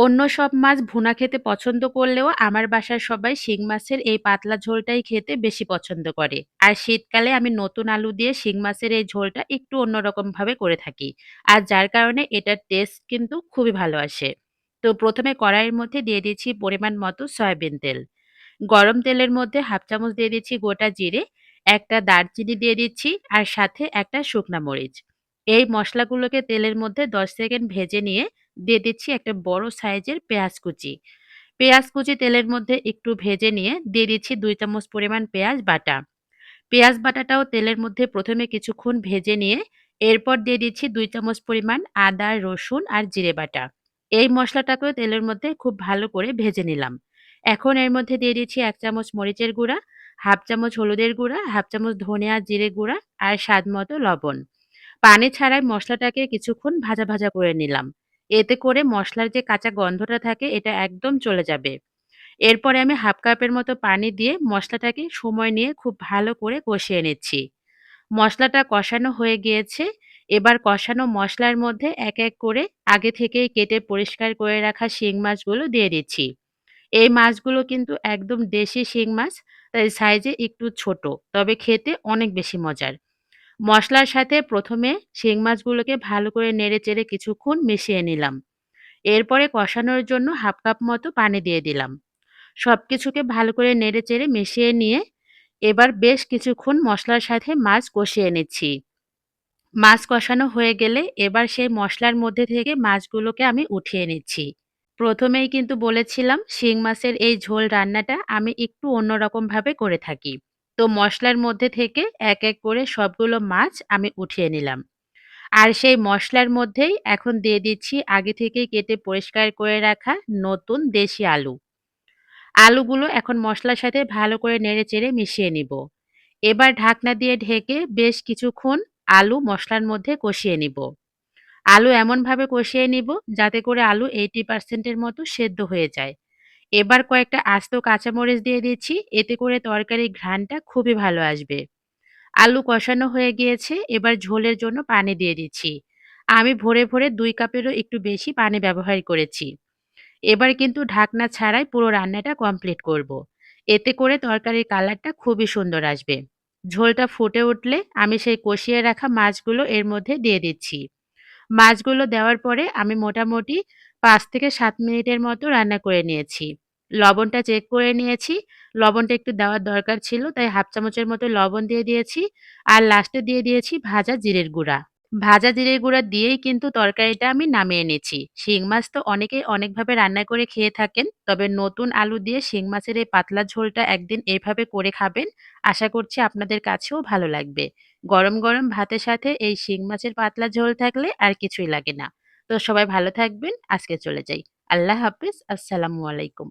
অন্য সব মাছ ভুনা খেতে পছন্দ করলেও আমার বাসার সবাই শিং মাছের এই পাতলা ঝোলটাই খেতে বেশি পছন্দ করে। আর শীতকালে আমি নতুন আলু দিয়ে শিং মাছের এই ঝোলটা একটু অন্যরকম ভাবে করে থাকি। আর যার কারণে এটার টেস্ট কিন্তু খুবই ভালো আসে। তো প্রথমে কড়াইয়ের মধ্যে দিয়ে দিচ্ছি পরিমাণ মতো সয়াবিন তেল। গরম তেলের মধ্যে হাফ চামচ দিয়ে দিচ্ছি গোটা জিরে, একটা দারচিনি দিয়ে দিচ্ছি আর সাথে একটা শুকনা মরিচ। এই মসলাগুলোকে তেলের মধ্যে ১০ সেকেন্ড ভেজে নিয়ে দিয়ে দিচ্ছি একটা বড় সাইজের পেঁয়াজ কুচি। পেঁয়াজ কুচি তেলের মধ্যে একটু ভেজে নিয়ে দিয়ে দিচ্ছি ২ চামচ পরিমাণ পেঁয়াজ বাটা। পেঁয়াজ বাটাটাও তেলের মধ্যে প্রথমে কিছুক্ষণ ভেজে নিয়ে এরপর দিয়ে দিচ্ছি ২ চামচ পরিমাণ আদা, রসুন আর জিরে বাটা। এই মসলাটাকেও তেলের মধ্যে খুব ভালো করে ভেজে নিলাম। এখন এর মধ্যে দিয়ে দিচ্ছি ১ চামচ মরিচের গুঁড়া, হাফ চামচ হলুদের গুঁড়া, হাফ চামচ ধনে আর জিরে গুঁড়া আর স্বাদমতো লবণ। পানি ছাড়াই মসলাটাকে কিছুক্ষণ ভাজা, ভাজা করে নিলাম। এতে করে মসলার যে কাঁচা গন্ধটা থাকে এটা একদম চলে যাবে। এরপরে আমি হাফ কাপের মতো পানি দিয়ে মসলাটাকে সময় নিয়ে খুব ভালো করে কষিয়ে নিচ্ছি। মসলাটা কষানো হয়ে গিয়েছে। এবার কষানো মসলার মধ্যে এক, এক করে আগে থেকেই কেটে পরিষ্কার করে রাখা শিং মাছগুলো দিয়ে দিচ্ছি। এই মাছগুলো কিন্তু একদম দেশি শিং মাছ, তাই সাইজে একটু ছোট, তবে খেতে অনেক বেশি মজার। মসলার সাথে প্রথমে শিং মাছগুলোকে ভালো করে নেড়েচেড়ে কিছুক্ষণ মিশিয়ে নিলাম। এরপরে কষানোর জন্য হাফ কাপ মতো পানি দিয়ে দিলাম। সবকিছুকে ভালো করে নেড়েচেড়ে মিশিয়ে নিয়ে এবার বেশ কিছুক্ষণ মসলার সাথে মাছ কষিয়ে নিচ্ছি। মাছ কষানো হয়ে গেলে এবার সেই মসলার মধ্যে থেকে মাছগুলোকে আমি উঠিয়ে নিচ্ছি। প্রথমেই কিন্তু বলেছিলাম শিং মাছের এই ঝোল রান্নাটা আমি একটু অন্যরকমভাবে করে থাকি। তো মসলার মধ্যে থেকে এক, এক করে সবগুলো মাছ আমি উঠিয়ে নিলাম। আর সেই মসলার মধ্যেই এখন দিয়ে দিচ্ছি আগে থেকেই কেটে পরিষ্কার করে রাখা নতুন দেশি আলু। আলুগুলো এখন মসলার সাথে ভালো করে নেড়েচেড়ে মিশিয়ে নিব। এবার ঢাকনা দিয়ে ঢেকে বেশ কিছুক্ষণ আলু মসলার মধ্যে কষিয়ে নিব। আলু এমনভাবে কষিয়ে নিব যাতে করে আলু 80% এর মতো সেদ্ধ হয়ে যায়। এবার কয়েকটা আস্ত কাঁচামরিচ দিয়ে দিচ্ছি, এতে করে তরকারির ঘ্রাণটা খুবই ভালো আসবে। আলু কষানো হয়ে গিয়েছে, এবার ঝোলের জন্য পানি দিয়ে দিচ্ছি। আমি ভরে, ভরে ২ কাপেরও একটু বেশি পানি ব্যবহার করেছি। এবার কিন্তু ঢাকনা ছাড়াই পুরো রান্নাটা কমপ্লিট করব। এতে করে তরকারির কালারটা খুবই সুন্দর আসবে। ঝোলটা ফুটে উঠলে আমি সেই কষিয়ে রাখা মাছগুলো এর মধ্যে দিয়ে দিচ্ছি। মাছগুলো দেওয়ার পরে আমি মোটামুটি ৫ থেকে ৭ মিনিটের মতো রান্না করে নিয়েছি। লবণটা চেক করে নিয়েছি। লবণটা একটু দেওয়ার দরকার ছিল, তাই হাফ চামচের মতো লবণ দিয়ে দিয়েছি। আর লাস্টে দিয়ে দিয়েছি ভাজা জিরের গুঁড়া। ভাজা জিরের গুঁড়া দিয়েই কিন্তু তরকারিটা আমি নামিয়ে নিচ্ছি। শিং মাছ তো অনেকেই অনেকভাবে রান্না করে খেয়ে থাকেন। তবে নতুন আলু দিয়ে শিং মাছের এই পাতলা ঝোলটা একদিন এভাবে করে খাবেন। আশা করছি আপনাদের কাছেও ভালো লাগবে। গরম, গরম ভাতের সাথে এই শিং মাছের পাতলা ঝোল থাকলে আর কিছুই লাগে না। তো সবাই ভালো থাকবেন। আজকে চলে যাই। আল্লাহ হাফেজ। আসসালামু আলাইকুম।